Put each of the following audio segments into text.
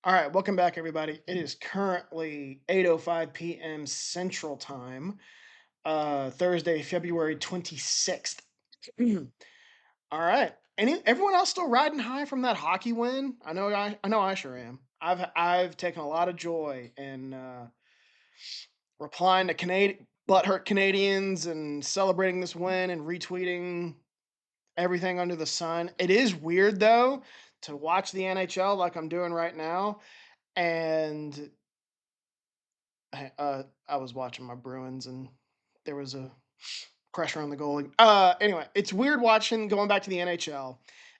All right, welcome back, everybody. It is currently 8:05 p.m. Central Time, Thursday, February 26th. All right. Everyone else still riding high from that hockey win? I know I sure am. I've taken a lot of joy in replying to Canadian butthurt Canadians and celebrating this win and retweeting everything under the sun. It is weird though to watch the NHL like I'm doing right now and I was watching my Bruins and there was a pressure on the goalie. Anyway, it's weird watching going back to the NHL.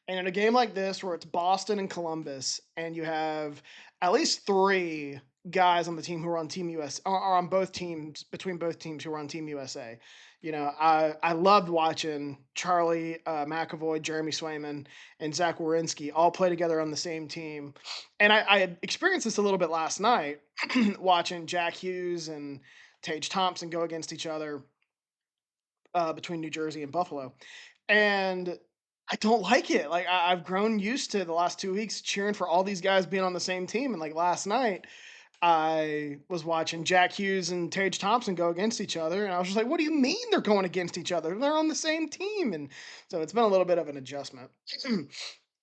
And in a game like this where it's Boston and Columbus and you have at least three guys on the team who are on Team US or on both teams between both teams who are on Team USA. I loved watching Charlie McAvoy, Jeremy Swayman, and Zach Werenski all play together on the same team. And I had experienced this a little bit last night watching Jack Hughes and Tage Thompson go against each other between New Jersey and Buffalo. And I don't like it. Like I've grown used to the last 2 weeks cheering for all these guys being on the same team. And like last night, I was watching Jack Hughes and Tage Thompson go against each other, and I was just like, "What do you mean they're going against each other? They're on the same team." And so it's been a little bit of an adjustment.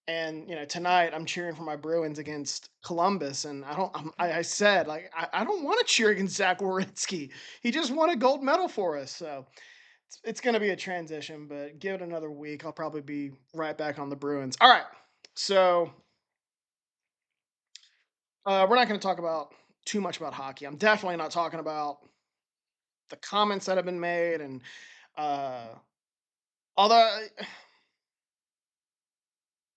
And tonight I'm cheering for my Bruins against Columbus, and I said like I don't want to cheer against Zach Werenski. He just won a gold medal for us, so it's going to be a transition. But give it another week, I'll probably be right back on the Bruins. All right, so we're not going to talk about too much about hockey. I'm definitely not talking about the comments that have been made, and uh, although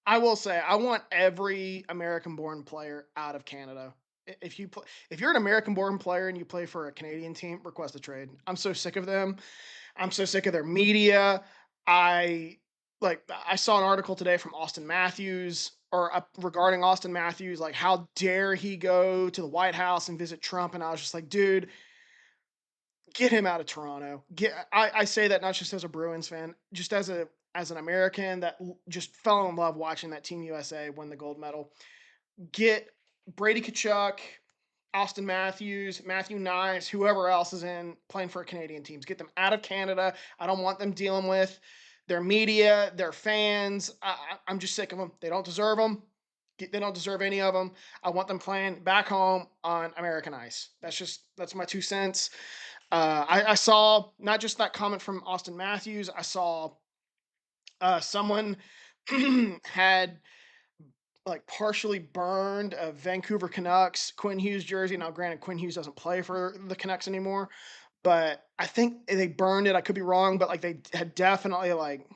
I will say I want every American-born player out of Canada. If you're an American-born player and you play for a Canadian team, request a trade. I'm so sick of them. I'm so sick of their media. I I saw an article today from Austin Matthews or regarding Austin Matthews, like how dare he go to the White House and visit Trump, and I was just like, dude, get him out of Toronto. I say that not just as a Bruins fan, just as an American that just fell in love watching that Team USA win the gold medal. Get Brady Kachuk, Austin Matthews, Matthew Nice, whoever else is in playing for Canadian teams. Get them out of Canada. I don't want them dealing with their media, their fans. I'm just sick of them. They don't deserve them. They don't deserve any of them. I want them playing back home on American ice. That's my 2 cents. I saw not just that comment from Austin Matthews. I saw someone had like partially burned a Vancouver Canucks Quinn Hughes jersey. Now, granted, Quinn Hughes doesn't play for the Canucks anymore, but I think they burned it. I could be wrong, but like they had definitely like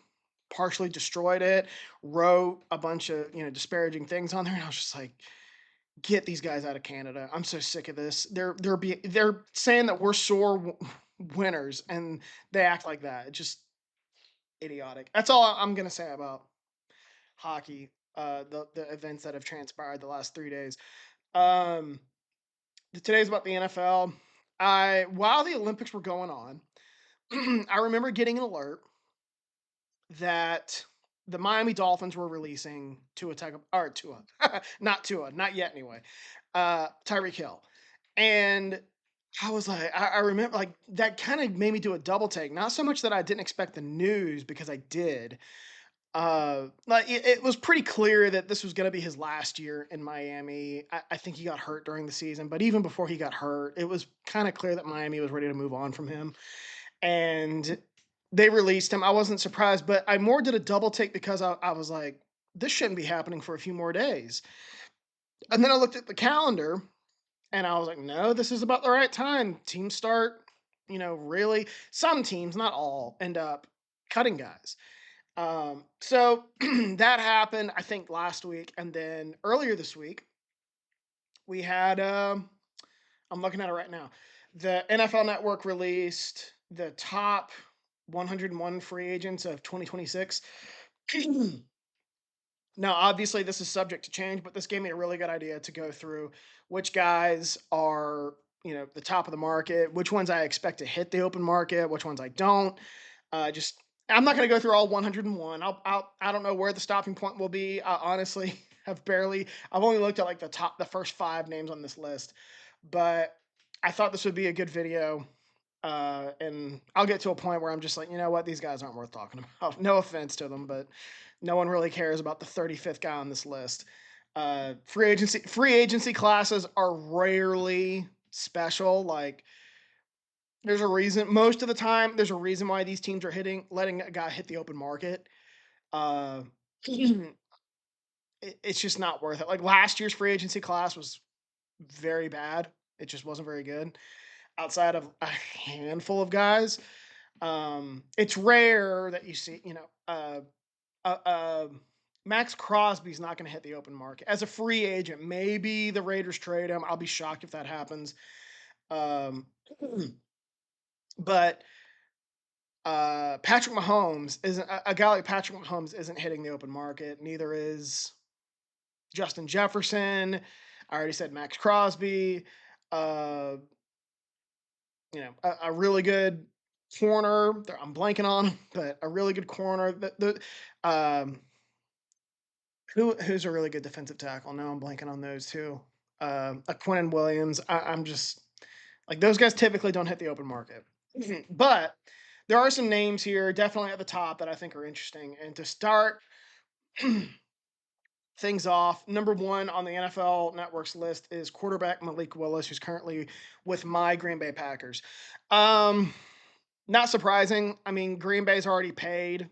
partially destroyed it. Wrote a bunch of disparaging things on there, and I was just like, get these guys out of Canada. I'm so sick of this. They're saying that we're sore winners, and they act like that. It's just idiotic. That's all I'm gonna say about hockey. The events that have transpired the last 3 days. Um, Today's about the NFL. I While the Olympics were going on, I remember getting an alert that the Miami Dolphins were releasing not Tua, not yet anyway. Tyreek Hill. And I was like, I remember like that kind of made me do a double take. Not so much that I didn't expect the news because I did. Like it was pretty clear that this was going to be his last year in Miami. I think he got hurt during the season, but even before he got hurt, it was kind of clear that Miami was ready to move on from him. And they released him. I wasn't surprised, but I more did a double take because I was like, this shouldn't be happening for a few more days. And then I looked at the calendar and I was like, no, this is about the right time. Teams start, really, some teams, not all, end up cutting guys. So that happened, I think, last week. And then earlier this week, we had, I'm looking at it right now. The NFL Network released the top 101 free agents of 2026. Now, obviously, this is subject to change, but this gave me a really good idea to go through which guys are, the top of the market, which ones I expect to hit the open market, which ones I don't. Just I'm not going to go through all 101. I don't know where the stopping point will be. Honestly, have barely. I've only looked at like the first 5 names on this list, but I thought this would be a good video. And I'll get to a point where I'm just like, you know what, these guys aren't worth talking about. No offense to them, but no one really cares about the 35th guy on this list. Free agency classes are rarely special. Like there's a reason. Most of the time, there's a reason why these teams are letting a guy hit the open market. Uh, it's just not worth it. Like last year's free agency class was very bad. It just wasn't very good outside of a handful of guys. It's rare that you see, uh, uh, Max Crosby's not going to hit the open market as a free agent. Maybe the Raiders trade him. I'll be shocked if that happens. Um, but Patrick Mahomes isn't a guy like Patrick Mahomes isn't hitting the open market. Neither is Justin Jefferson. I already said Max Crosby. Uh, a really good corner. I'm blanking on, but a really good corner. Um, who's a really good defensive tackle? Now I'm blanking on those two. A Quinnen Williams. I'm just like those guys typically don't hit the open market, but there are some names here definitely at the top that I think are interesting. And to start things off, number one on the NFL Network's list is quarterback Malik Willis, who's currently with my Green Bay Packers. Um, Not surprising. I mean, Green Bay's already paid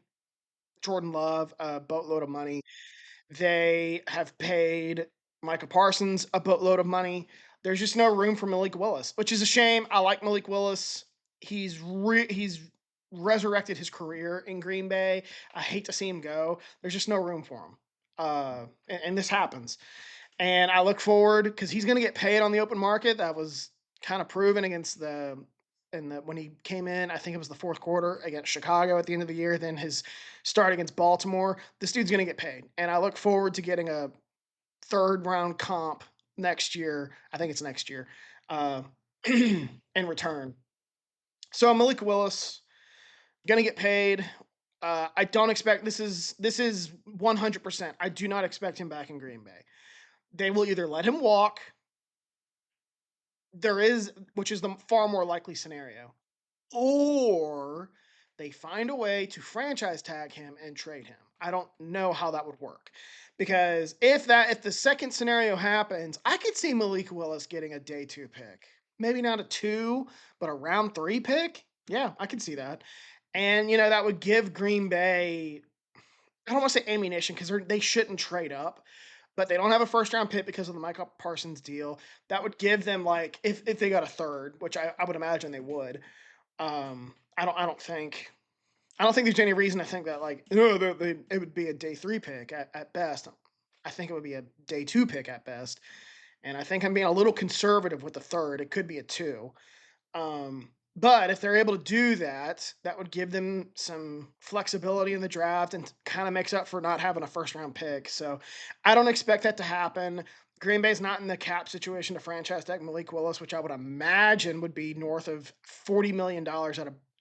Jordan Love a boatload of money. They have paid Micah Parsons a boatload of money. There's just no room for Malik Willis, which is a shame. I like Malik Willis. He's resurrected his career in Green Bay. I hate to see him go. There's just no room for him. And this happens. And I look forward because he's going to get paid on the open market. That was kind of proven against when he came in. I think it was the fourth quarter against Chicago at the end of the year. Then his start against Baltimore. This dude's going to get paid, and I look forward to getting a third round comp next year. I think it's next year, in return. So Malik Willis going to get paid. I don't expect this is 100%. I do not expect him back in Green Bay. They will either let him walk, which is the far more likely scenario, or they find a way to franchise tag him and trade him. I don't know how that would work. Because if the second scenario happens, I could see Malik Willis getting a day 2 pick. Maybe not a 2, but a round 3 pick. Yeah, I could see that. And that would give Green Bay, I don't want to say ammunition because they shouldn't trade up, but they don't have a first round pick because of the Michael Parsons deal. That would give them, like, if they got a third, which I would imagine they would. I don't think there's any reason to think that, like, no, it would be a day 3 pick at best. I think it would be a day 2 pick at best, and I think I'm being a little conservative with the third. It could be a 2. But if they're able to do that, that would give them some flexibility in the draft and kind of makes up for not having a first round pick. So I don't expect that to happen. Green Bay's not in the cap situation to franchise tag Malik Willis, which I would imagine would be north of $40 million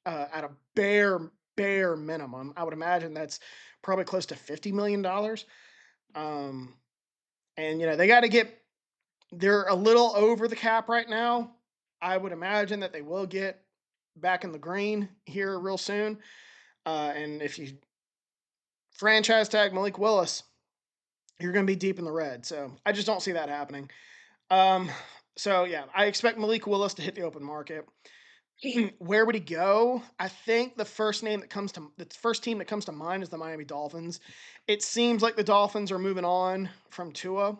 at a bare minimum. I would imagine that's probably close to $50 million. Um, and they got to get. They're a little over the cap right now. I would imagine that they will get back in the green here real soon. And if you franchise tag Malik Willis, you're going to be deep in the red. So I just don't see that happening. Um, so yeah, I expect Malik Willis to hit the open market. Where would he go? I think the first team that comes to mind is the Miami Dolphins. It seems like the Dolphins are moving on from Tua.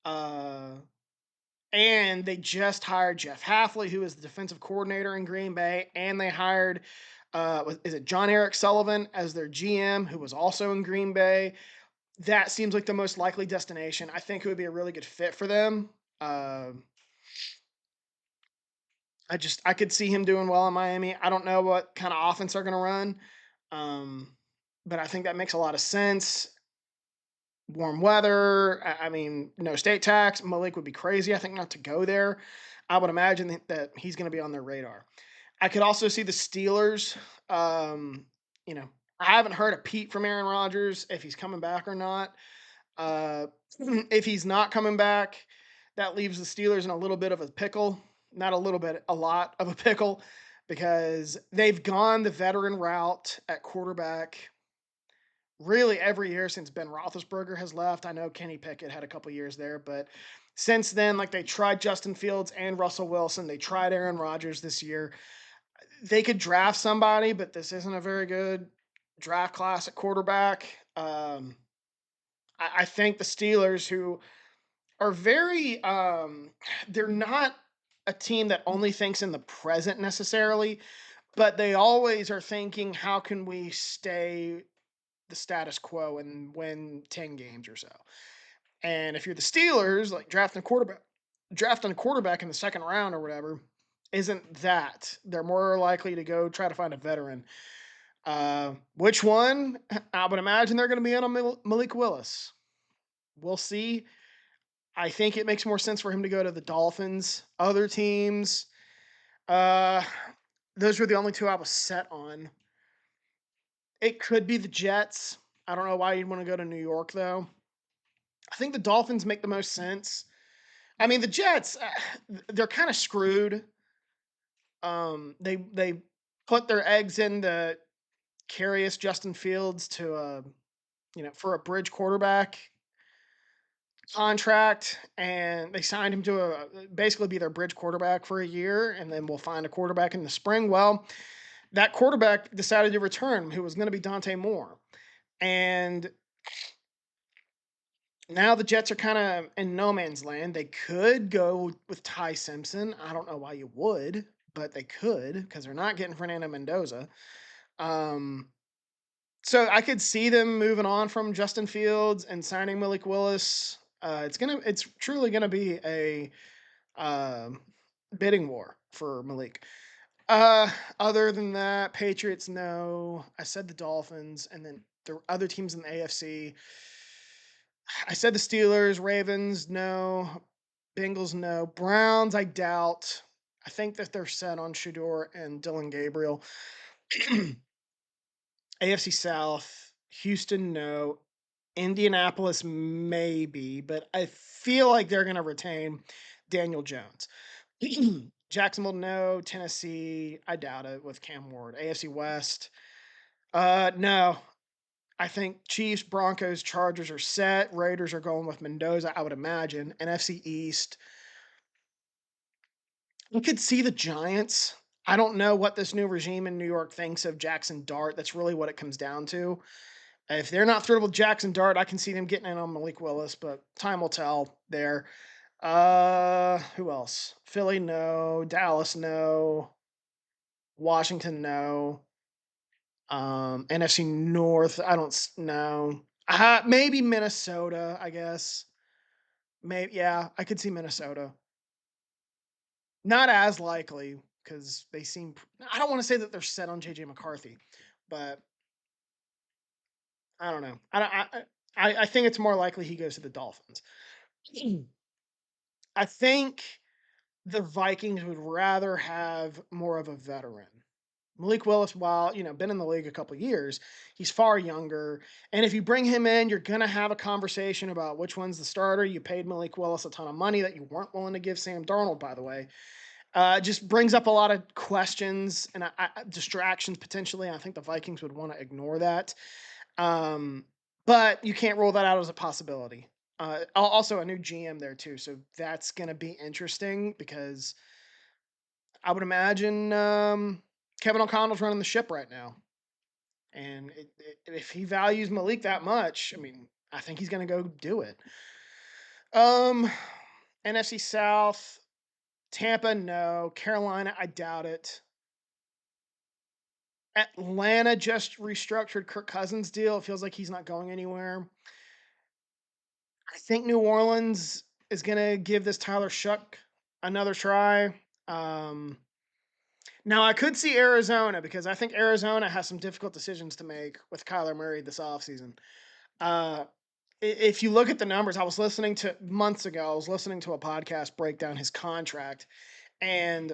Uh, And they just hired Jeff Halfley, who is the defensive coordinator in Green Bay, and they hired, is it John Eric Sullivan as their GM, who was also in Green Bay. That seems like the most likely destination. I think it would be a really good fit for them. Uh, I could see him doing well in Miami. I don't know what kind of offense they're going to run, um, but I think that makes a lot of sense. Warm weather. I mean, no state tax. Malik would be crazy, I think, not to go there. I would imagine that he's going to be on their radar. I could also see the Steelers. Um, you know, I haven't heard a peep from Aaron Rodgers if he's coming back or not. Uh, if he's not coming back, that leaves the Steelers in a little bit of a pickle. Not a little bit, a lot of a pickle, because they've gone the veteran route at quarterback really every year since Ben Roethlisberger has left. I know Kenny Pickett had a couple years there, but since then, like they tried Justin Fields and Russell Wilson. They tried Aaron Rodgers this year. They could draft somebody, but this isn't a very good draft class at quarterback. I think the Steelers, who are very, they're not a team that only thinks in the present necessarily, but they always are thinking, how can we stay the status quo and win 10 games or so? And if you're the Steelers, like drafting a quarterback in the second round or whatever, isn't that. They're more likely to go try to find a veteran. Which one? I would imagine they're going to be in on Malik Willis. We'll see. I think it makes more sense for him to go to the Dolphins. Other teams, uh, those were the only two I was set on. It could be the Jets. I don't know why you'd want to go to New York though. I think the Dolphins make the most sense. I mean, the Jets, they're kind of screwed. They put their eggs in the Carius Justin Fields to for a bridge quarterback contract, and they signed him to basically be their bridge quarterback for a year, and then we'll find a quarterback in the spring. Well, that quarterback decided to return, who was going to be Dante Moore, and now the Jets are kind of in no man's land. They could go with Ty Simpson. I don't know why you would, but they could because they're not getting Fernando Mendoza. Um, so I could see them moving on from Justin Fields and signing Malik Willis. It's truly gonna be a um, bidding war for Malik. Uh, Other than that, Patriots no. I said the Dolphins, and then the other teams in the AFC. I said the Steelers, Ravens no, Bengals no, Browns I doubt. I think that they're set on Shador and Dylan Gabriel. AFC South, Houston no, Indianapolis maybe, but I feel like they're going to retain Daniel Jones. Jacksonville, no. Tennessee, I doubt it with Cam Ward. AFC West, no. I think Chiefs, Broncos, Chargers are set. Raiders are going with Mendoza, I would imagine. NFC East, you could see the Giants. I don't know what this new regime in New York thinks of Jackson Dart. That's really what it comes down to. If they're not thrilled with Jackson Dart, I can see them getting in on Malik Willis, but time will tell there. Who else? Philly, no. Dallas, no. Washington, no. NFC North, I don't know. Maybe Minnesota, I guess. Maybe, yeah, I could see Minnesota. Not as likely because they seem. I don't want to say that they're set on JJ McCarthy, but I don't know. I think it's more likely he goes to the Dolphins. I think the Vikings would rather have more of a veteran. Malik Willis, while been in the league a couple years, he's far younger. And if you bring him in, you're gonna have a conversation about which one's the starter. You paid Malik Willis a ton of money that you weren't willing to give Sam Darnold, by the way. Just brings up a lot of questions and distractions potentially. I think the Vikings would want to ignore that. Um, but you can't rule that out as a possibility. Also, a new GM there too, so that's going to be interesting because I would imagine Kevin O'Connell's running the ship right now, and if he values Malik that much, I mean, I think he's going to go do it. Um, NFC South, Tampa, no. Carolina, I doubt it. Atlanta just restructured Kirk Cousins' deal. It feels like he's not going anywhere. I think New Orleans is going to give this Tyler Shuck another try. Um, Now, I could see Arizona because I think Arizona has some difficult decisions to make with Kyler Murray this offseason. Uh, if you look at the numbers, I was listening to months ago, I was listening to a podcast break down his contract, and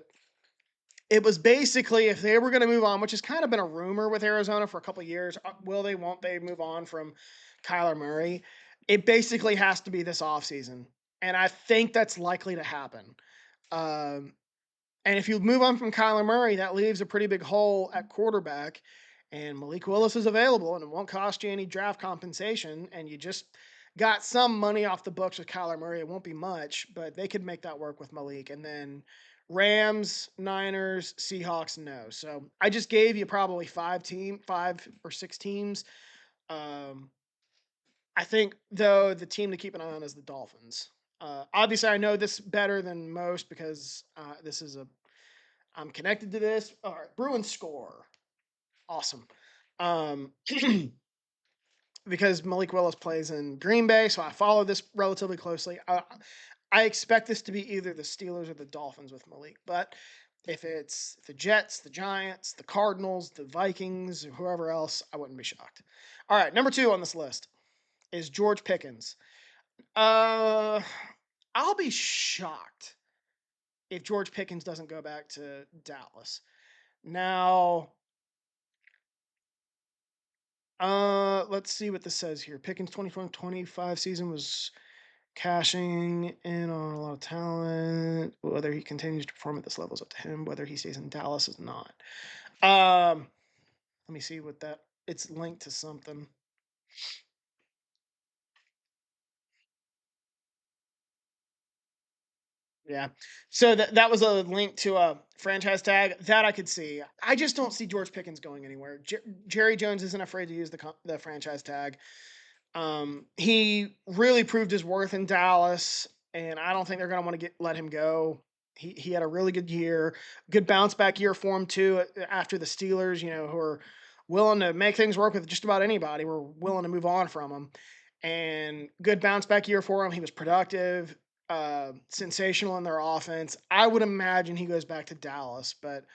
it was basically if they were going to move on, which has kind of been a rumor with Arizona for a couple of years, will they, won't they move on from Kyler Murray? It basically has to be this offseason, and I think that's likely to happen. Um, and if you move on from Kyler Murray, that leaves a pretty big hole at quarterback. And Malik Willis is available, and it won't cost you any draft compensation. And you just got some money off the books with Kyler Murray. It won't be much, but they could make that work with Malik. And then Rams, Niners, Seahawks, no. So I just gave you probably 5 or 6 teams. Um, I think though the team to keep an eye on is the Dolphins. Obviously, I know this better than most because this is a I'm connected to this. All right, Bruins score. Awesome. Um, because Malik Willis plays in Green Bay, so I follow this relatively closely. I expect this to be either the Steelers or the Dolphins with Malik, but if it's the Jets, the Giants, the Cardinals, the Vikings, or whoever else, I wouldn't be shocked. All right, number 2 on this list is George Pickens. Uh, I'll be shocked if George Pickens doesn't go back to Dallas. Now, let's see what this says here. Pickens' 24-25 season was cashing in on a lot of talent. Whether he continues to perform at this level is up to him. Whether he stays in Dallas is not. Let me see what that. It's linked to something. Yeah. So that was a link to a franchise tag that I could see. I just don't see George Pickens going anywhere. Jerry Jones isn't afraid to use the franchise tag. He really proved his worth in Dallas, and I don't think they're going to want to let him go. He had a really good year, good bounce back year for him too. After the Steelers, who are willing to make things work with just about anybody, were willing to move on from him, and good bounce back year for him. He was productive, sensational in their offense. I would imagine he goes back to Dallas, but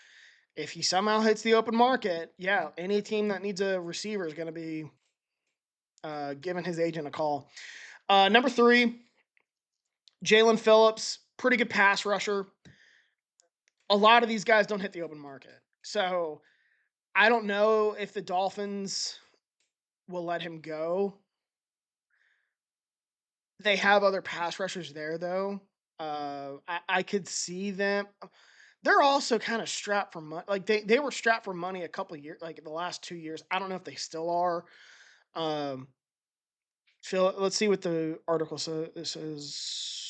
if he somehow hits the open market, yeah, any team that needs a receiver is going to be giving his agent a call. Number 3, Jalen Phillips, pretty good pass rusher. A lot of these guys don't hit the open market. So I don't know if the Dolphins will let him go. They have other pass rushers there, though. I could see them. They're also kind of strapped for money. Like they were strapped for money a couple of years, like the last 2 years. I don't know if they still are. Um, Phil, let's see what the article says. It says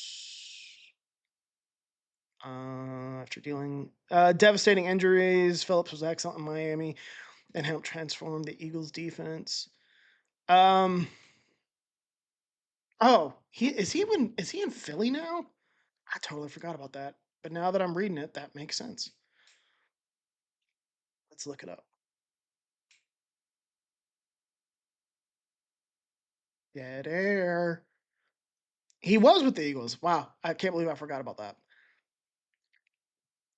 after dealing devastating injuries, Phillips was excellent in Miami and helped transform the Eagles' defense. Um, is he in Philly now? I totally forgot about that. But now that I'm reading it, that makes sense. Let's look it up. Dead air. He was with the Eagles. Wow, I can't believe I forgot about that.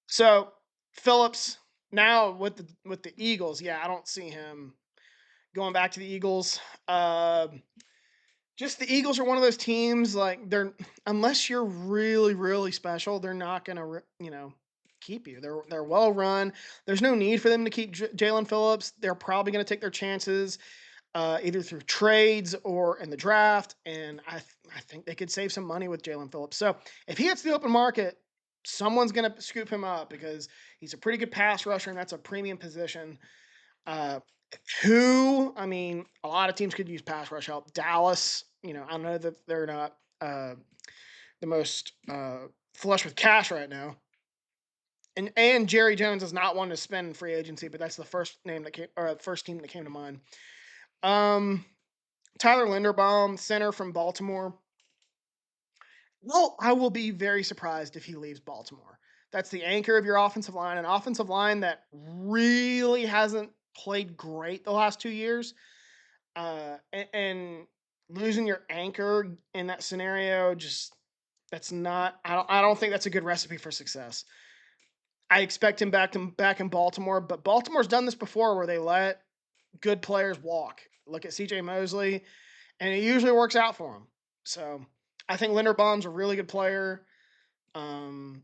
So Phillips now with the Eagles, yeah, I don't see him going back to the Eagles. Just the Eagles are one of those teams like they're unless you're really really special, they're not gonna keep you. They're well run. There's no need for them to keep Jalen Phillips. They're probably gonna take their chances either through trades or in the draft, and I think they could save some money with Jalen Phillips. So if he hits the open market, someone's gonna scoop him up because he's a pretty good pass rusher, and that's a premium position. Uh, I mean, a lot of teams could use pass rush help. Dallas, I know that they're not the most flush with cash right now. And Jerry Jones is not one to spend in free agency, but that's the first name that came or the first team that came to mind. Um, Tyler Linderbaum, center from Baltimore. Well, I will be very surprised if he leaves Baltimore. That's the anchor of your offensive line, an offensive line that really hasn't played great the last 2 years. And losing your anchor in that scenario, just that's not. I don't think that's a good recipe for success. I expect him back in Baltimore, but Baltimore's done this before where they let good players walk. Look at C.J. Mosley, and it usually works out for him. So I think Linderbaum's a really good player. Um,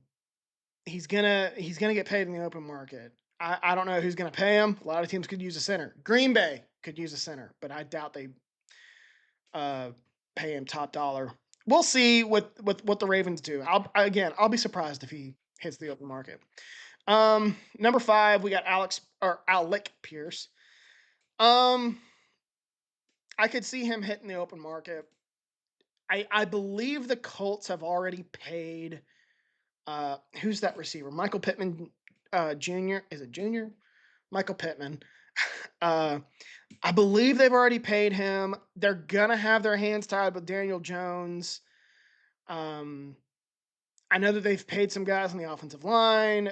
he's gonna get paid in the open market. I don't know who's gonna pay him. A lot of teams could use a center. Green Bay could use a center, but I doubt they pay him top dollar. We'll see what the Ravens do. I'll be surprised if he hits the open market. Number 5, we got Alec Pierce. Um, I could see him hitting the open market. I believe the Colts have already paid who's that receiver? Michael Pittman Jr. Is it Jr.? Michael Pittman. Uh I believe they've already paid him. They're gonna have their hands tied with Daniel Jones. Um I know that they've paid some guys on the offensive line.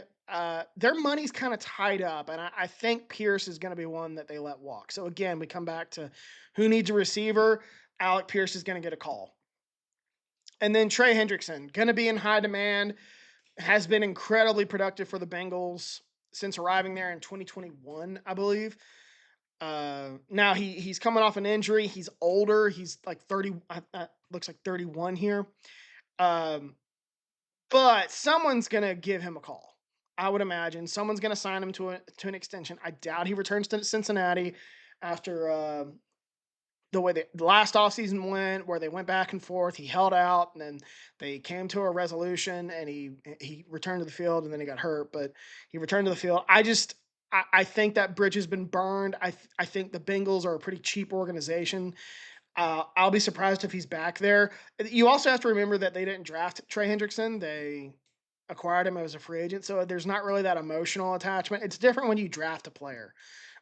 Their money's kind of tied up, and I think Pierce is going to be one that they let walk. So again, we come back to who needs a receiver. Alec Pierce is going to get a call, and then Trey Hendrickson going to be in high demand. Has been incredibly productive for the Bengals since arriving there in 2021, I believe. Now he's coming off an injury. He's older. He's like 30. Looks like 31 here. Um, But someone's gonna give him a call. I would imagine someone's gonna sign him to an extension. I doubt he returns to Cincinnati after the way the last offseason went, where they went back and forth. He held out, and then they came to a resolution, and he returned to the field, and then he got hurt, but he returned to the field. I think that bridge has been burned. I think the Bengals are a pretty cheap organization. I'll be surprised if he's back there. You also have to remember that they didn't draft Trey Hendrickson. They acquired him as a free agent. So there's not really that emotional attachment. It's different when you draft a player.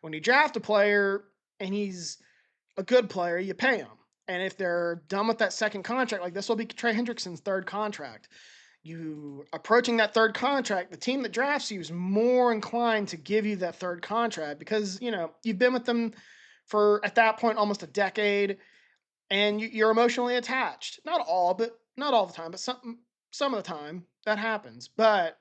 When you draft a player and he's a good player, you pay him. And if they're done with that second contract, like this will be Trey Hendrickson's third contract. You approaching that third contract, the team that drafts you is more inclined to give you that third contract because, you've been with them for at that point almost a decade and you're emotionally attached. Not all the time, but some of the time that happens. But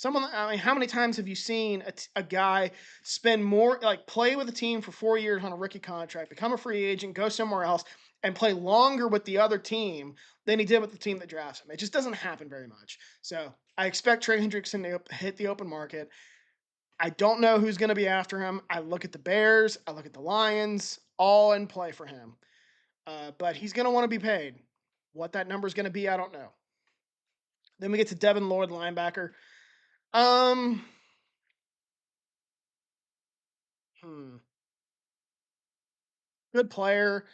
I mean, how many times have you seen a guy spend more, like play with a team for 4 years on a rookie contract, become a free agent, go somewhere else, and play longer with the other team than he did with the team that drafts him? It just doesn't happen very much. So I expect Trey Hendrickson to hit the open market. I don't know who's going to be after him. I look at the Bears, I look at the Lions, all in play for him. But he's going to want to be paid. What that number is going to be, I don't know. Then we get to Devin Lloyd, linebacker. Um, hmm, Good player.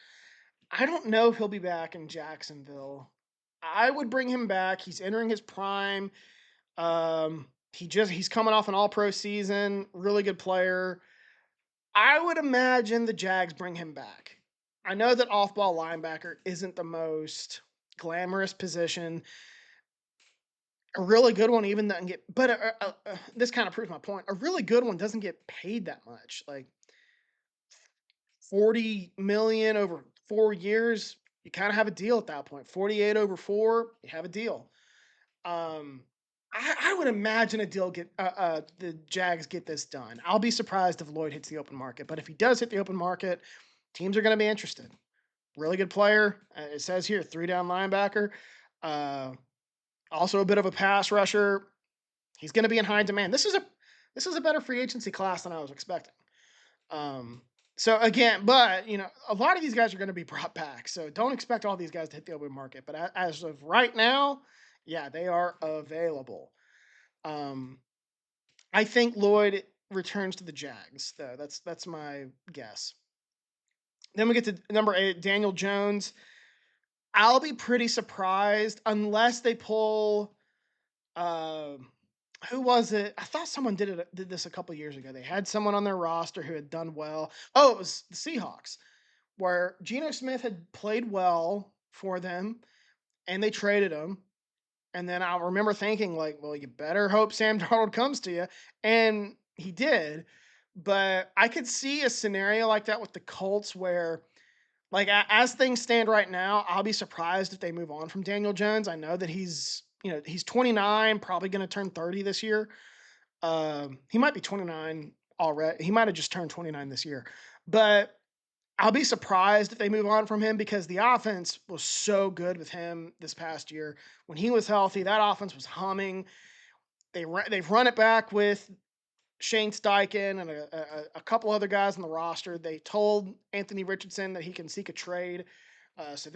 I don't know if he'll be back in Jacksonville. I would bring him back. He's entering his prime. He's coming off an All-Pro season. Really good player. I would imagine the Jags bring him back. I know that off-ball linebacker isn't the most glamorous position. A really good one even doesn't get, but this kind of proves my point. A really good one doesn't get paid that much, like 40 million over 4 years. You kind of have a deal at that point. 48 over 4, you have a deal. Um, I would imagine the Jags get this done. I'll be surprised if Lloyd hits the open market, but if he does hit the open market, teams are going to be interested. Really good player. It says here, 3-down linebacker. Uh, Also a bit of a pass rusher. He's going to be in high demand. This is a better free agency class than I was expecting. Um, so again, but a lot of these guys are going to be brought back. So don't expect all these guys to hit the open market. But as of right now, yeah, they are available. Um, I think Lloyd returns to the Jags, though. That's my guess. Then we get to number 8, Daniel Jones. I'll be pretty surprised unless they pull. Um, who was it? I thought someone did this a couple years ago. They had someone on their roster who had done well. Oh, it was the Seahawks, where Geno Smith had played well for them, and they traded him. And then I remember thinking, like, well, you better hope Sam Darnold comes to you, and he did. But I could see a scenario like that with the Colts, where like as things stand right now, I'll be surprised if they move on from Daniel Jones. I know that he's 29, probably going to turn 30 this year. He might be 29 already. He might have just turned 29 this year. But I'll be surprised if they move on from him because the offense was so good with him this past year. When he was healthy, that offense was humming. They've run it back with Shane Steichen and a couple other guys on the roster. They told Anthony Richardson that he can seek a trade. So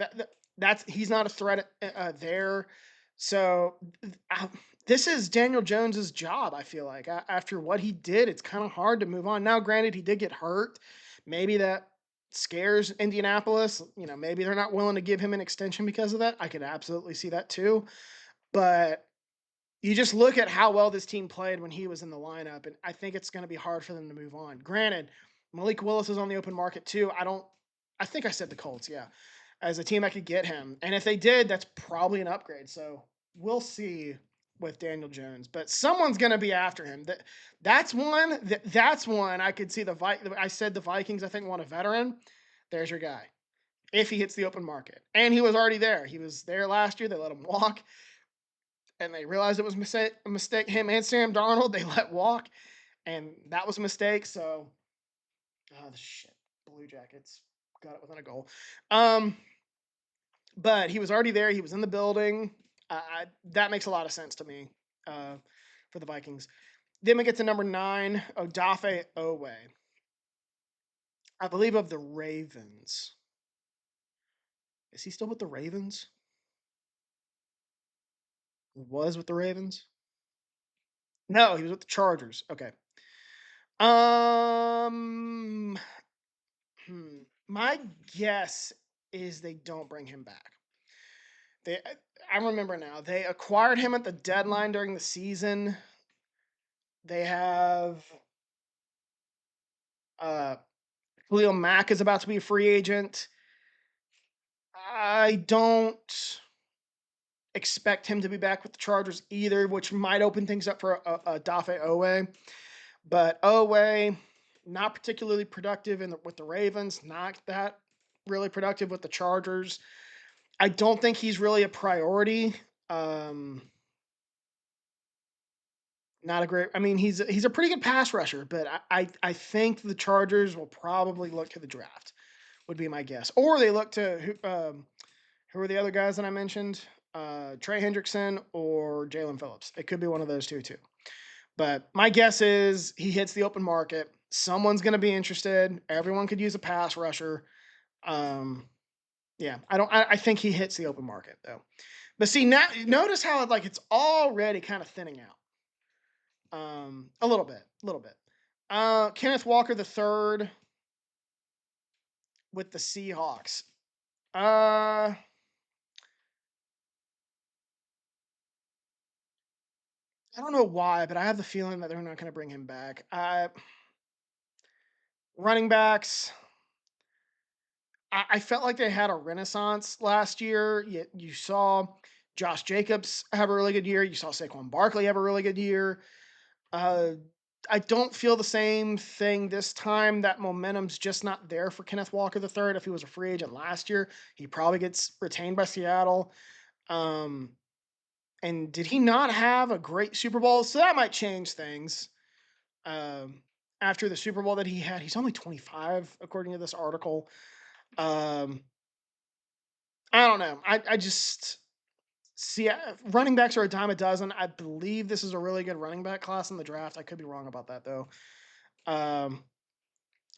he's not a threat there. So uh, this is Daniel Jones's job. I feel like after what he did, it's kind of hard to move on. Now, granted, he did get hurt. Maybe that scares Indianapolis. Maybe they're not willing to give him an extension because of that. I could absolutely see that too. But you just look at how well this team played when he was in the lineup, and I think it's going to be hard for them to move on. Granted, Malik Willis is on the open market too. I think I said the Colts, yeah, as a team that could get him. And if they did, that's probably an upgrade. So we'll see with Daniel Jones, but someone's going to be after him. That's one I could see I said the Vikings, I think, want a veteran. There's your guy. If he hits the open market. And he was already there. He was there last year. They let him walk and they realized it was a mistake. Him and Sam Darnold, they let walk, and that was a mistake. So, the shit, Blue Jackets got it within a goal. But he was already there. He was in the building. That makes a lot of sense to me for the Vikings. Then we get to number 9, Odafe Owe. I believe of the Ravens. Is he still with the Ravens? Was with the Ravens? No, he was with the Chargers. Okay. Um, my guess is they don't bring him back. They, I remember now. They acquired him at the deadline during the season. They have uh Khalil Mack is about to be a free agent. I don't expect him to be back with the Chargers either, which might open things up for a Dafe Owe. But Owe, not particularly productive with the Ravens, not that really productive with the Chargers. I don't think he's really a priority. Um, Not a great. I mean, he's a pretty good pass rusher, but I think the Chargers will probably look to the draft. Would be my guess, or they look to who are the other guys that I mentioned? Trey Hendrickson or Jalen Phillips. It could be one of those two too. But my guess is he hits the open market. Someone's going to be interested. Everyone could use a pass rusher. Um, yeah, I think he hits the open market though. But see now, notice how it's already kind of thinning out. A little bit, a little bit. Kenneth Walker the third with the Seahawks. I don't know why, but I have the feeling that they're not going to bring him back. Running backs. I felt like they had a renaissance last year. You saw Josh Jacobs have a really good year. You saw Saquon Barkley have a really good year. Uh, I don't feel the same thing this time. That momentum's just not there for Kenneth Walker III. If he was a free agent last year, he probably gets retained by Seattle. Um, and did he not have a great Super Bowl? So that might change things. Um, After the Super Bowl that he had, he's only 25, according to this article. Um, I don't know. I just see running backs are a dime a dozen. I believe this is a really good running back class in the draft. I could be wrong about that though. Um,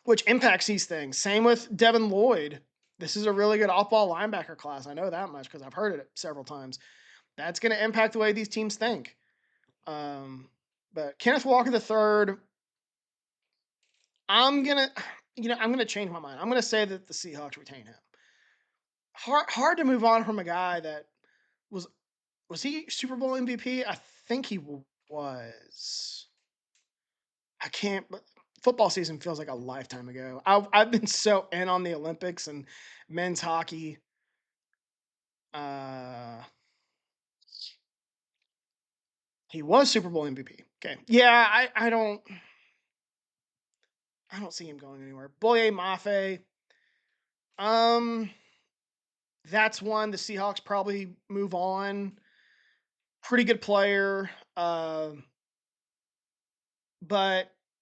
which impacts these things. Same with Devin Lloyd. This is a really good off-ball linebacker class. I know that much because I've heard it several times. That's going to impact the way these teams think. But Kenneth Walker the third, I'm gonna change my mind. I'm gonna say that the Seahawks retain him. Hard to move on from a guy that was was he Super Bowl MVP? I think he was. I can't. But football season feels like a lifetime ago. I've been so in on the Olympics and men's hockey. Uh, he was Super Bowl MVP. Okay, yeah, I don't see him going anywhere. Boye Mafe. Um, that's one the Seahawks probably move on. Pretty good player, but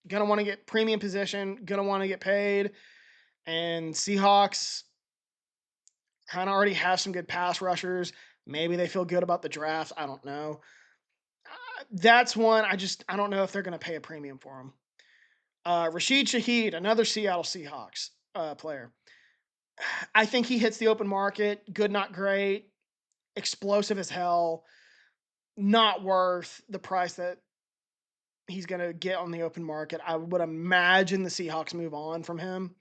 gonna want to get premium position, gonna want to get paid. And Seahawks kind of already have some good pass rushers. Maybe they feel good about the draft. I don't know. That's one I don't know if they're gonna pay a premium for him. Rashid Shaheed, another Seattle Seahawks player. I think he hits the open market. Good, not great. Explosive as hell. Not worth the price that he's going to get on the open market. I would imagine the Seahawks move on from him.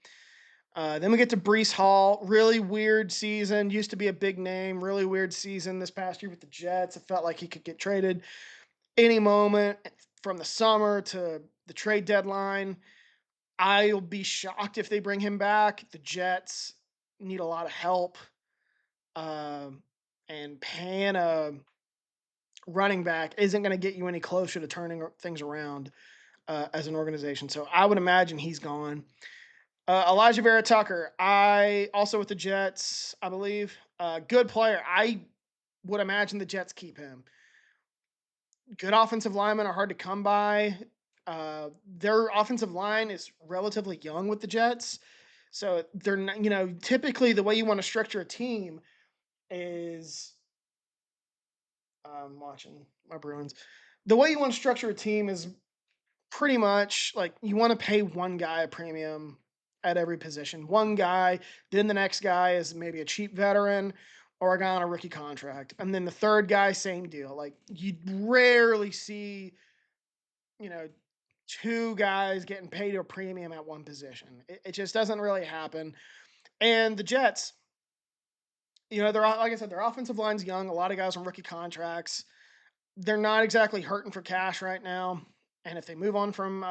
Then we get to Brees Hall. Really weird season. Used to be a big name. Really weird season this past year with the Jets. It felt like he could get traded any moment from the summer to the trade deadline. I'll be shocked if they bring him back. The Jets need a lot of help. Um, and paying a running back isn't going to get you any closer to turning things around as an organization. So I would imagine he's gone. Elijah Vera Tucker, I also with the Jets, I believe. Good player. I would imagine the Jets keep him. Good offensive linemen are hard to come by. Their offensive line is relatively young with the Jets. So they're not, typically the way you want to structure a team is watching my Bruins. The way you want to structure a team is pretty much like you want to pay one guy a premium at every position. One guy, then the next guy is maybe a cheap veteran or a guy on a rookie contract. And then the third guy, same deal. Like you rarely see, you know, two guys getting paid a premium at one position. It just doesn't really happen. And the Jets, they're like I said, their offensive line's young. A lot of guys on rookie contracts. They're not exactly hurting for cash right now. And if they move on from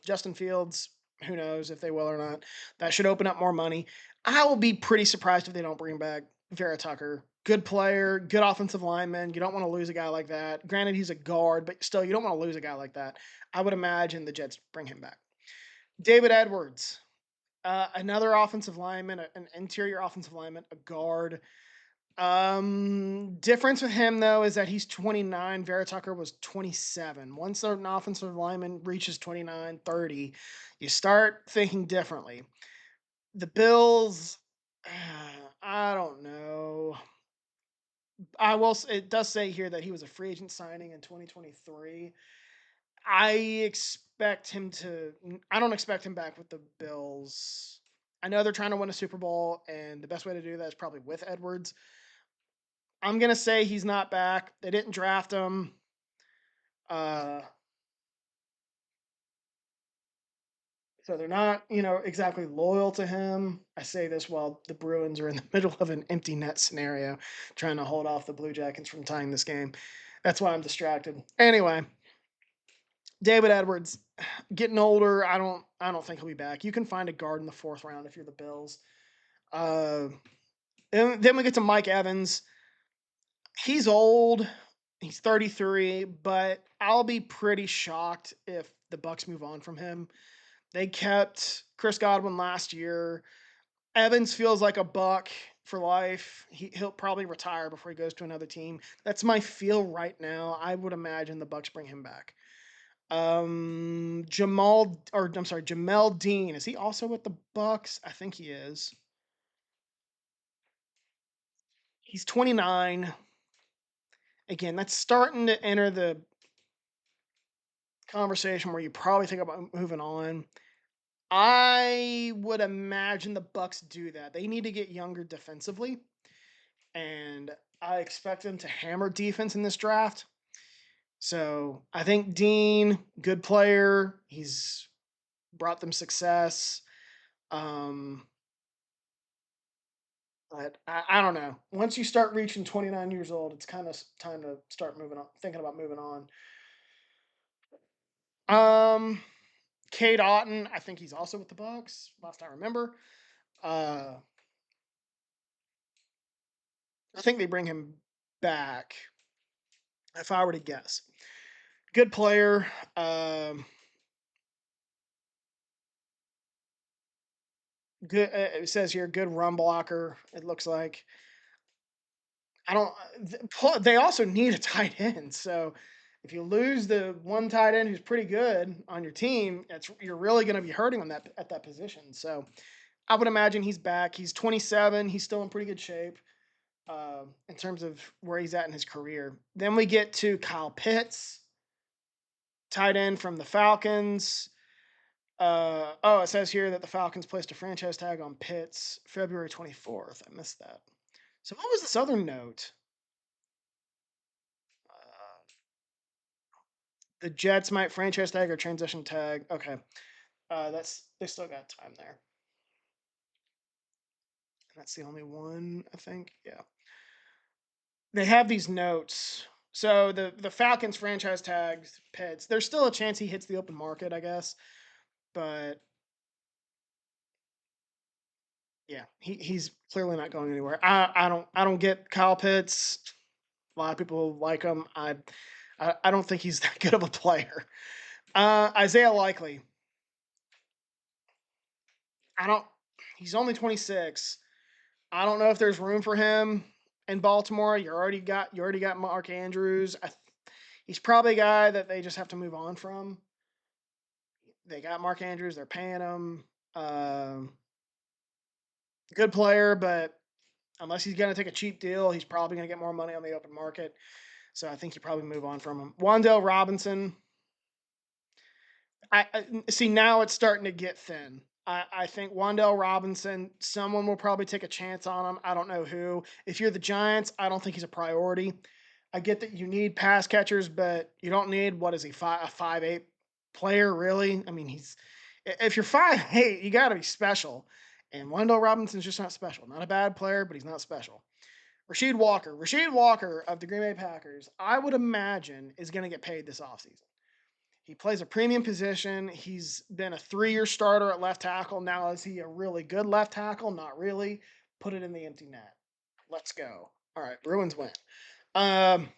Justin Fields, who knows if they will or not. That should open up more money. I will be pretty surprised if they don't bring back Vera Tucker. Good player, good offensive lineman. You don't want to lose a guy like that. Granted, he's a guard, but still, you don't want to lose a guy like that. I would imagine the Jets bring him back. David Edwards, another offensive lineman, an interior offensive lineman, a guard. Difference with him though is that he's 29. Vera Tucker was 27. Once an offensive lineman reaches 29, 30, you start thinking differently. The Bills, I don't know. It does say here that he was a free agent signing in 2023. I expect him to. I don't expect him back with the Bills. I know they're trying to win a Super Bowl, and the best way to do that is probably with Edwards. I'm gonna say he's not back. They didn't draft him. Uh, so they're not, exactly loyal to him. I say this while the Bruins are in the middle of an empty net scenario, trying to hold off the Blue Jackets from tying this game. That's why I'm distracted. Anyway, David Edwards, getting older. I don't think he'll be back. You can find a guard in the fourth round if you're the Bills. Uh, and then we get to Mike Evans. He's old. He's 33, but I'll be pretty shocked if the Bucks move on from him. They kept Chris Godwin last year. Evans feels like a Buck for life. He'll probably retire before he goes to another team. That's my feel right now. I would imagine the Bucks bring him back. Jamel Dean. Is he also with the Bucks? I think he is. He's 29. Again, that's starting to enter the conversation where you probably think about moving on. I would imagine the Bucks do that. They need to get younger defensively, and I expect them to hammer defense in this draft. So I think Dean, good player. He's brought them success. Um, but I don't know. Once you start reaching 29 years old, it's kind of time to start moving on, thinking about moving on. Um, Cade Otton, I think he's also with the Bucks. Last I remember. Uh, I think they bring him back. If I were to guess, good player. Good. It says here, good run blocker. It looks like. I don't. They also need a tight end. So if you lose the one tight end who's pretty good on your team, you're really going to be hurting on that at that position. So I would imagine he's back. He's 27. He's still in pretty good shape in terms of where he's at in his career. Then we get to Kyle Pitts, tight end from the Falcons. Oh, it says here that the Falcons placed a franchise tag on Pitts February 24th. I missed that. So what was this other note? Uh, the Jets might franchise tag or transition tag. Okay. That's they still got time there. That's the only one, I think. Yeah. They have these notes. So the Falcons franchise tags Pitts. There's still a chance he hits the open market, I guess. But yeah, he's clearly not going anywhere. I don't get Kyle Pitts. A lot of people like him. I don't think he's that good of a player. Isaiah Likely. I don't. He's only 26. I don't know if there's room for him in Baltimore. You already got Mark Andrews. He's probably a guy that they just have to move on from. They got Mark Andrews. They're paying him. Um, Good player, but unless he's going to take a cheap deal, he's probably going to get more money on the open market. So I think you probably move on from him. Wandale Robinson. I see now it's starting to get thin. I think Wandale Robinson, someone will probably take a chance on him. I don't know who. If you're the Giants, I don't think he's a priority. I get that you need pass catchers, but you don't need what is he a 5'8" player really? I mean, if you're 5'8", you got to be special. And Wandale Robinson's just not special. Not a bad player, but he's not special. Rasheed Walker of the Green Bay Packers, I would imagine is going to get paid this offseason. He plays a premium position. He's been a 3-year starter at left tackle. Now, is he a really good left tackle? Not really. Put it in the empty net. Let's go. All right, Bruins win. Um,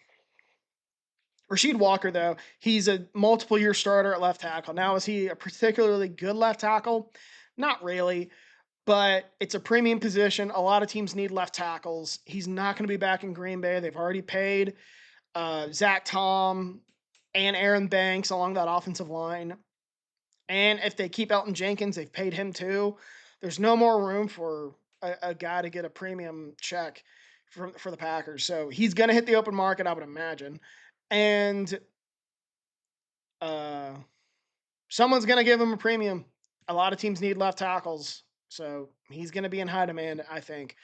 Rasheed Walker, though, he's a multiple year starter at left tackle. Now, is he a particularly good left tackle? Not really, but it's a premium position. A lot of teams need left tackles. He's not going to be back in Green Bay. They've already paid Zach Tom and Aaron Banks along that offensive line. And if they keep Elton Jenkins, they've paid him too. There's no more room for a guy to get a premium check for the Packers. So he's going to hit the open market, I would imagine. And uh, someone's going to give him a premium. A lot of teams need left tackles. So he's going to be in high demand, I think.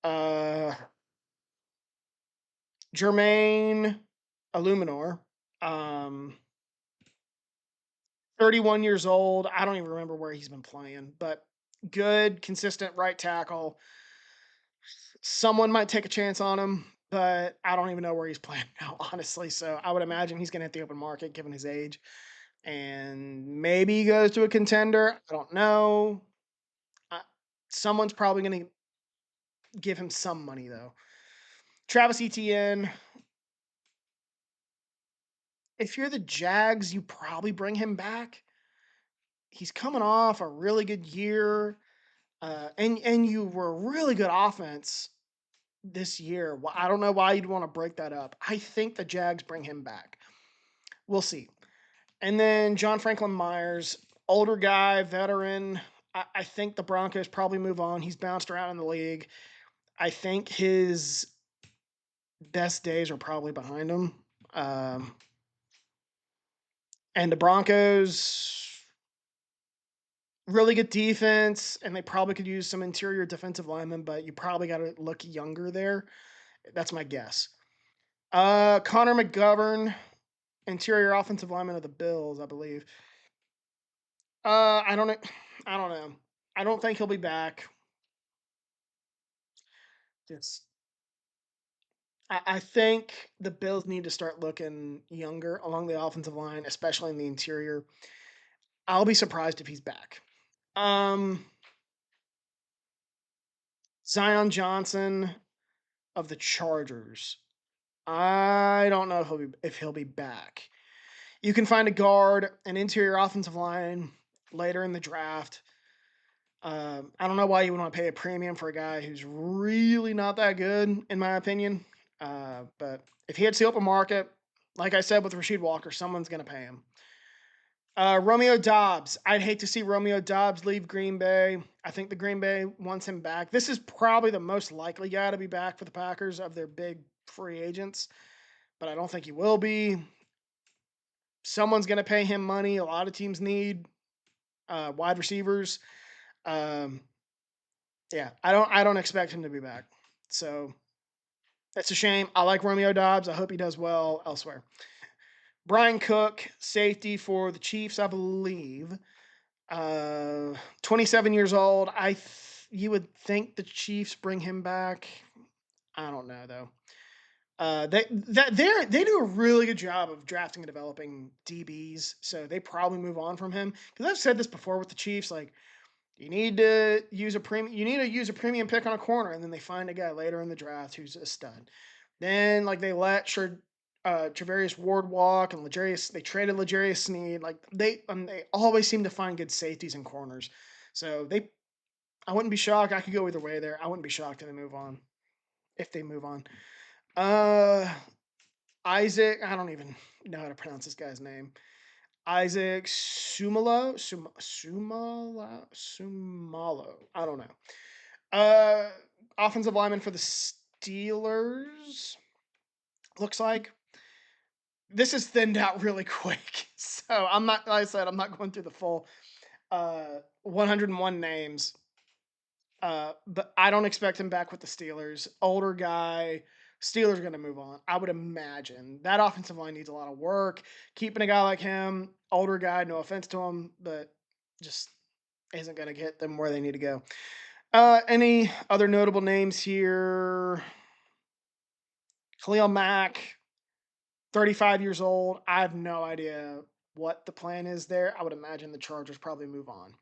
Uh, Jermaine Illuminor. Um, 31 years old. I don't even remember where he's been playing, but good, consistent right tackle. Someone might take a chance on him, but I don't even know where he's playing now, honestly. So I would imagine he's going to hit the open market given his age. And maybe he goes to a contender. I don't know. Uh, Someone's probably going to give him some money, though. Travis Etienne. If you're the Jags, you probably bring him back. He's coming off a really good year. And you were a really good offense this year. I don't know why you'd want to break that up. I think the Jags bring him back. We'll see. And then John Franklin Myers, older guy, veteran. I think the Broncos probably move on. He's bounced around in the league. I think his best days are probably behind him. And the Broncos, really good defense, and they probably could use some interior defensive linemen, but you probably got to look younger there. That's my guess. Connor McGovern, interior offensive lineman of the Bills, I believe. I don't know. I don't know. I don't think he'll be back. Just, I think the Bills need to start looking younger along the offensive line, especially in the interior. I'll be surprised if he's back. Um, Zion Johnson of the Chargers. I don't know if he'll be back. You can find a guard, an interior offensive line later in the draft. I don't know why you would want to pay a premium for a guy who's really not that good, in my opinion. But if he hits the open market, like I said with Rasheed Walker, someone's going to pay him. Romeo Dobbs. I'd hate to see Romeo Dobbs leave Green Bay. I think the Green Bay wants him back. This is probably the most likely guy to be back for the Packers of their big free agents, but I don't think he will be. Someone's going to pay him money. A lot of teams need wide receivers. Um, yeah, I don't expect him to be back. So that's a shame. I like Romeo Dobbs. I hope he does well elsewhere. Brian Cook, safety for the Chiefs, I believe. 27 years old. You would think the Chiefs bring him back. I don't know though. They do a really good job of drafting and developing DBs, so they probably move on from him. Because I've said this before with the Chiefs, like you need to use a premium pick on a corner, and then they find a guy later in the draft who's a stud. Then like they let Travarius Ward walk, and they traded Legarius Sneed. Like they always seem to find good safeties and corners. So I wouldn't be shocked. I could go either way there. I wouldn't be shocked if they move on. Uh, Isaac, I don't even know how to pronounce this guy's name. Isaac Sumalo. I don't know. Uh, Offensive lineman for the Steelers. Looks like this is thinned out really quick. So I'm not, like I said, I'm not going through the full 101 names. But I don't expect him back with the Steelers. Older guy. Steelers are going to move on. I would imagine that offensive line needs a lot of work. Keeping a guy like him, older guy, no offense to him, but just isn't going to get them where they need to go. Any other notable names here? Khalil Mack, 35 years old. I have no idea what the plan is there. I would imagine the Chargers probably move on.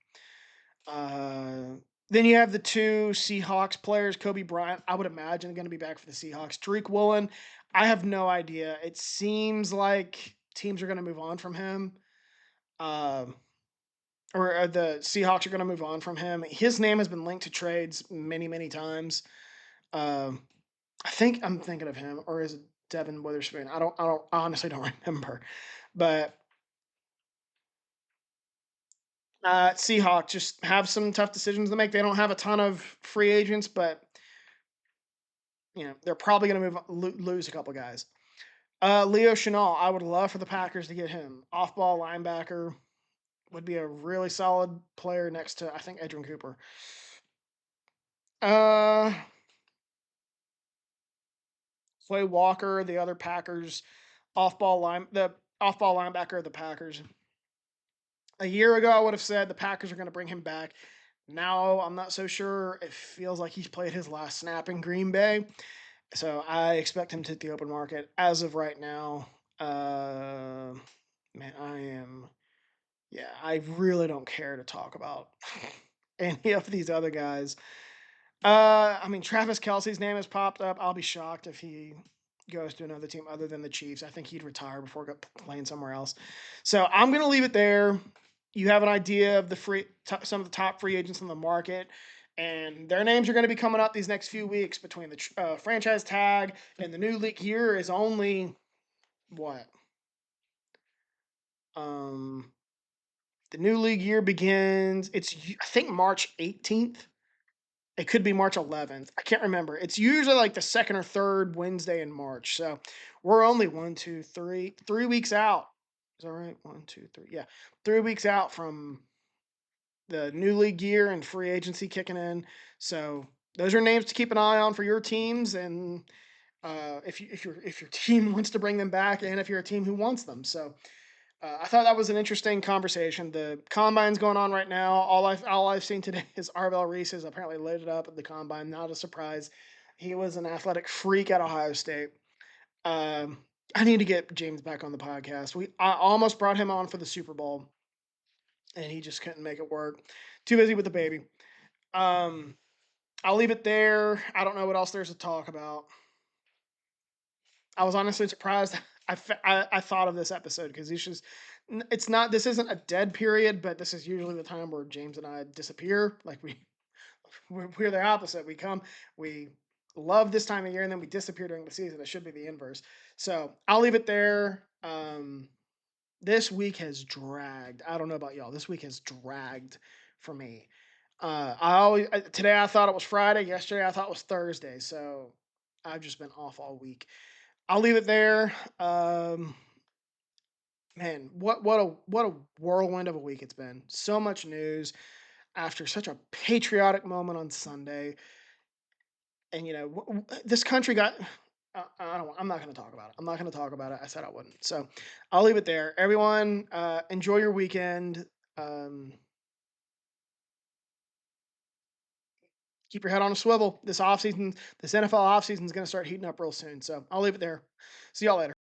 Then you have the two Seahawks players, Kobe Bryant. I would imagine going to be back for the Seahawks. Tariq Woolen, I have no idea. It seems like teams are going to move on from him, um, or the Seahawks are going to move on from him. His name has been linked to trades many, many times. Um, I think I'm thinking of him, or is it Devin Witherspoon? I honestly don't remember, but Seahawks just have some tough decisions to make. They don't have a ton of free agents, but they're probably going to lose a couple guys. Leo Chenal, I would love for the Packers to get him. Off-ball linebacker would be a really solid player next to I think Edwin Cooper. Uh, Clay Walker, the other Packers the off-ball linebacker of the Packers. A year ago, I would have said the Packers are going to bring him back. Now, I'm not so sure. It feels like he's played his last snap in Green Bay. So I expect him to hit the open market. As of right now, man, I really don't care to talk about any of these other guys. I mean, Travis Kelsey's name has popped up. I'll be shocked if he goes to another team other than the Chiefs. I think he'd retire before playing somewhere else. So I'm going to leave it there. You have an idea of some of the top free agents on the market, and their names are going to be coming up these next few weeks. Between the franchise tag and the new league year is only what? Um, the new league year begins. It's I think March 18th. It could be March 11th. I can't remember. It's usually like the second or third Wednesday in March. So we're only 3 weeks out. Is that right? 1, 2, 3. Yeah, 3 weeks out from the new league year and free agency kicking in. So those are names to keep an eye on for your teams, and if your team wants to bring them back, and if you're a team who wants them. So I thought that was an interesting conversation. The combine's going on right now. All I've seen today is Arvell Reese is apparently lit it up at the combine. Not a surprise. He was an athletic freak at Ohio State. Um, I need to get James back on the podcast. I almost brought him on for the Super Bowl, and he just couldn't make it work. Too busy with the baby. Um, I'll leave it there. I don't know what else there's to talk about. I was honestly surprised. I thought of this episode because it's not, this isn't a dead period, but this is usually the time where James and I disappear. Like we're the opposite. We love this time of year and then we disappear during the season. It should be the inverse. So I'll leave it there. This week has dragged. I don't know about y'all. This week has dragged for me. Today I thought it was Friday. Yesterday I thought it was Thursday. So I've just been off all week. I'll leave it there. Man, what a whirlwind of a week it's been. So much news after such a patriotic moment on Sunday, and this country got. I don't. I'm not going to talk about it. I'm not going to talk about it. I said I wouldn't. So I'll leave it there. Everyone, enjoy your weekend. Um, keep your head on a swivel. This NFL offseason is going to start heating up real soon. So I'll leave it there. See y'all later.